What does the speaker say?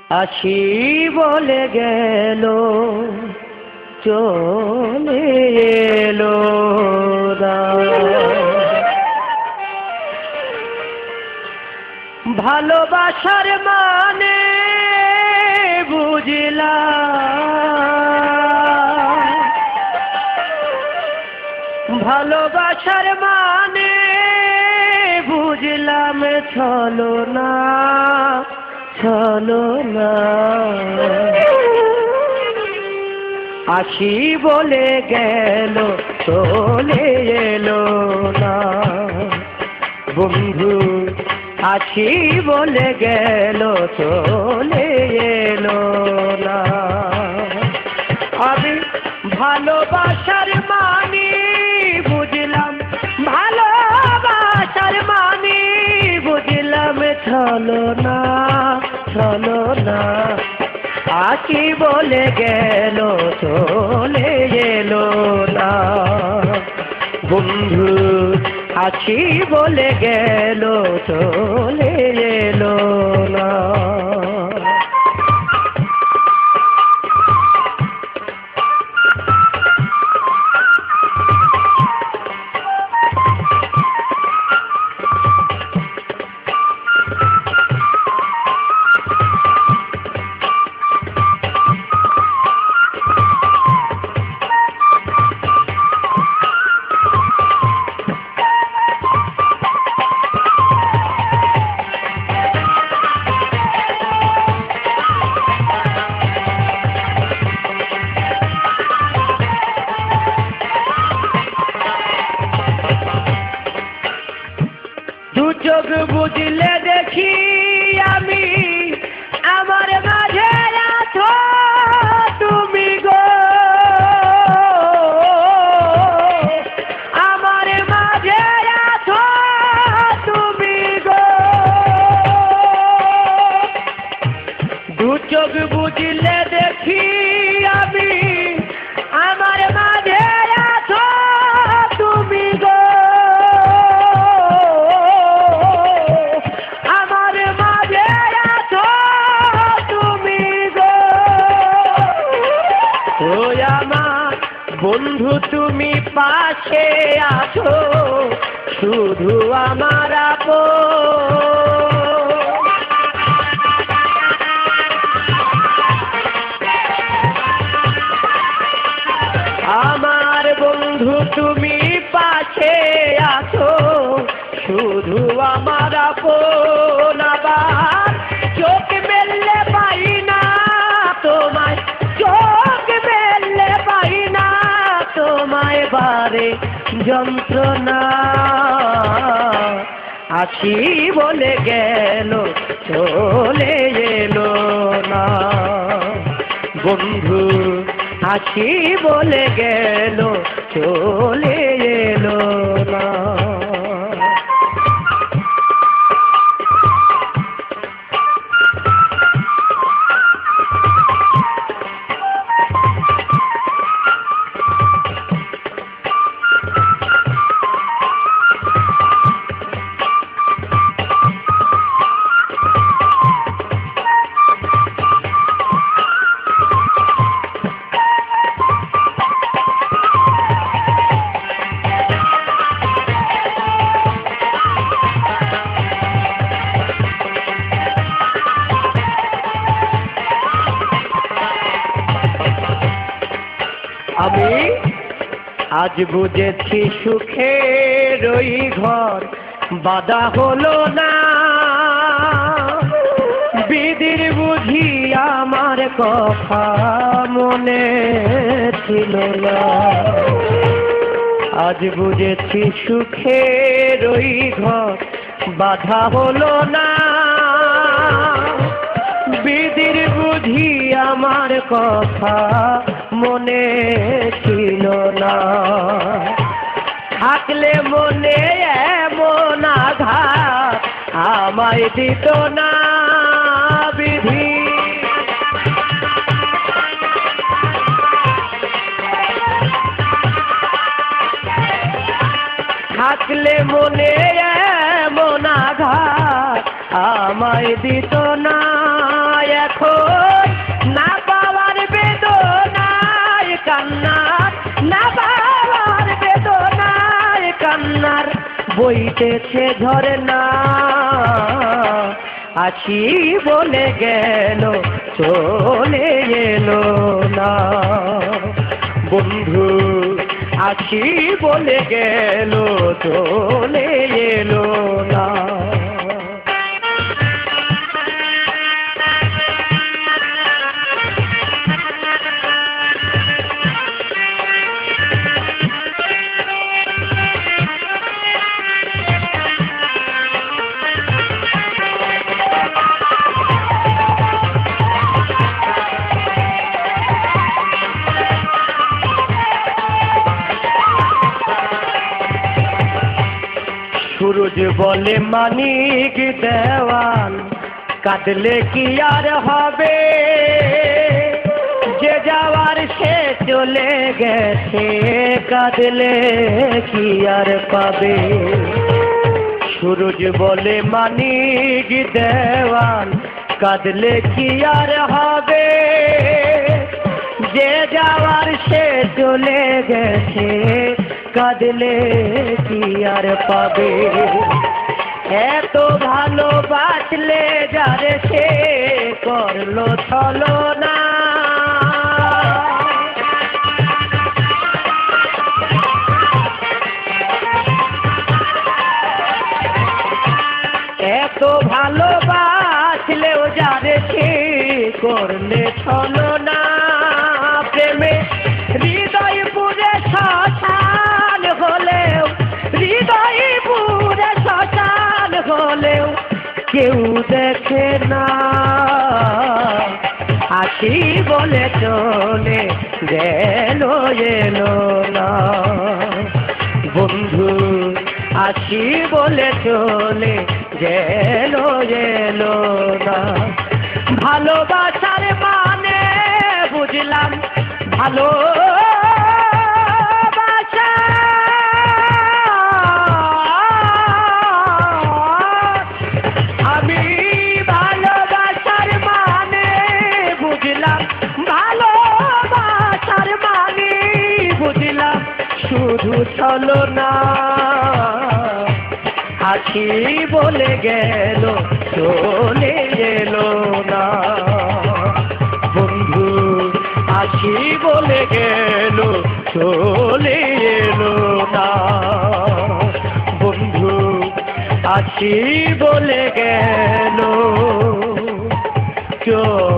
আসি বলে গেল চলে এলো না। ভালোবাসার মানে বুঝলাম, ভালোবাসার মানে বুঝলাম ছলো না, ছলো না। আসি বলে গেল চলে এলো না। বন্ধু আসি বলে গেল চলে এলো না। আমি ভালোবাসার মানি বুঝলাম, ভালোবাসার মানি বুঝলাম ছলো না, ছলো না। আসি বলে গেল চলে এলো না। বন্ধু আসি বলে গেল চলে এলো না। চোখ বুঝলে দেখি আমি আমার মাঝে আছো তুমি গো, আমার মাঝে আছো তুমি গো। দু চোখ বুঝলে দেখি আমি আমার মাঝে আছো তুমি গো। বন্ধু তুমি পাশে আছো শুধু আমার আপন। আমার বন্ধু তুমি পাশে আছো শুধু আমার আপন। আবার চোখ মেললে পাই না তোমায়, চোখ মেললে পাই না তোমায় বারে যন্ত্রণা। আসি বলে গেল চলে এলো না। বন্ধু আসি বলে গেল চলে এলো না। আমি আজ বুঝেছি সুখের ওই ঘর বাঁধা হলো না। বিধির বুঝি আমার কথা মনে ছিল না। আজ বুঝেছি সুখের ওই ঘর বাঁধা হলো না। বিধির বুঝি আমার কথা মনে ছিল না। থাকলে মনে এমন আঘাত আমায় দিত না বিধি। থাকলে মনে এমন আঘাত আমায় দিত না এখন না পাওয়ার বেদনায় কান্নার, না পাওয়ার বেদনায় কান্নার বইতেছে ঝরনা। আছি বলে গেল চলে এলো না, বন্ধু আছি বলে গেল চলে এলো না। সুরজ বলে মানিক দেওয়ান, কাঁদলে কি আর হবে, যে যাওয়ার সে চলে গেছে, কাঁদলে কি আর পাবে। সুরজ বলে মানিক দেওয়ান, কাঁদলে কি আর হবে, যে যাওয়ার সে চলে গেছে, কাঁদলে কি আর পাবে। এত ভালোবাসলে যারে সে করলো ছলনা, এত ভালোবাসলেও যারে সে করলে ছলনা। প্রেমে হৃদয় পুরে শ্মশান হলেও, হৃদয় পুরে শ্মশান হলেও কেউ দেখে না। আছি বলে চলে গেল এলো না, বন্ধু আছি বলে চলে গেল এলো না। ভালোবাসার মানে বুঝলাম ভালোবাসা, আমি ভালোবাসার মানে বুঝলাম, ভালোবাসার মানে বুঝলাম শুধু ছলনা। আছি বলে গেল চলে এলো না, বন্ধু আছি বলে গেল চলে এলো না, বন্ধু আছি বলে গেল চলে